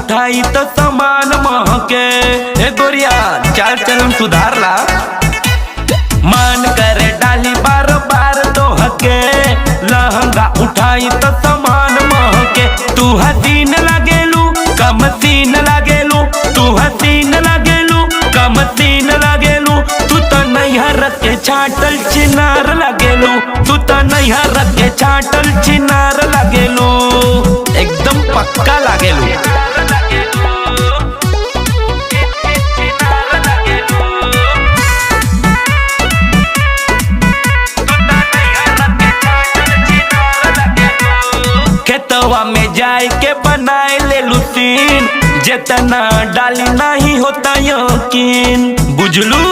उठाई तो सामान महके। ए गोरिया चाल चलन सुधार ला, मान करे डाली बार बार दोहके। लहंगा उठाई तो सामान महके। तू हसीन लागेलू कम सीन लागेलू, तू हसीन लागेलू कम सीन लागेलू। तू तो नैहर के छाटल चिनार लागेलू, तू तो नैहर के छाटल चिनार लागेलू, एकदम पक्का लागेलू। खेतवा में जाए के बनाए ले लुसीन, जितना डाली नहीं होता यकीन, बुझलू।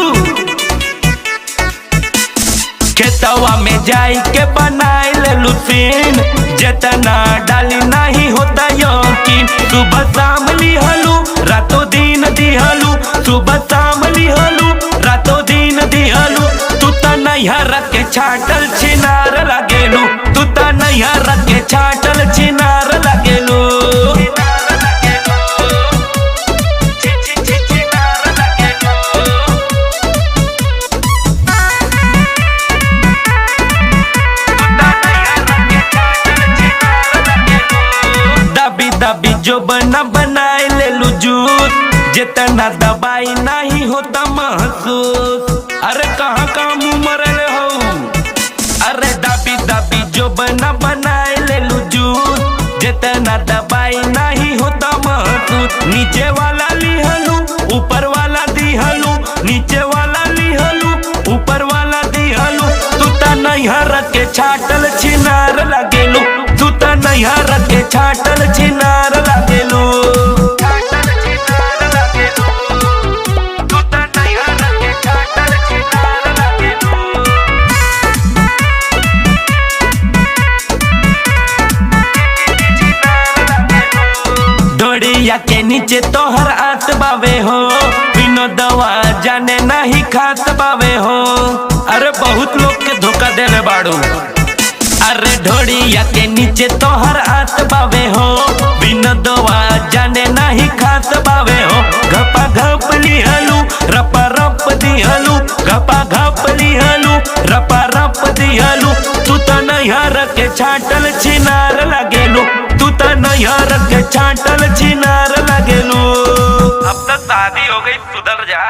खेतवा में जाए के बनाए ले लुसीन, जितना डाली नहीं होता यकीन। सुबह शाम लिहलू रातों दिन दिहलू, सुबह शाम लिहलू रातों दिन दिहलू। तू तो नैहर के छाटल चिनार लागेलू, तू तो नैहर के छाटल चिनार लागेलू। दबी दबी जो बना बनाए ले लू जूस, जितना दबाई नहीं होता महसूस। अरे कहाँ कहाँ मुँह मरले हो, अरे दबी दबी जो बना बनाए ले लू जूस, जितना दबाई नहीं होता महसूस। नीचे वाला लिहलू ऊपर वाला दिहलू, नीचे वाला लिहलू ऊपर वाला दिहलू। तू तो नैहर के छाटल चिनार लागेलू, तू तो नैहर के छाटल चिनार लागेलू। डोरिया के नीचे तोहर आत बावे हो, बिनो दवा जाने नहीं खात बावे हो। अरे बहुत लोग के धोखा देले बाड़ू। अरे ढोड़िया के नीचे तोहर आत बावे हो, बिनो दवा जाने नहीं खात बावे हो। घपा घप लिहलू रपा रप दिहलू, घपा घप लिहलू रपा रप दिहलू। तू तो नैहर के छाटल चिनार लागेलू, तू तो नैहर के छाटल चिनार लागेलू। अब तो शादी हो गई सुधर जा।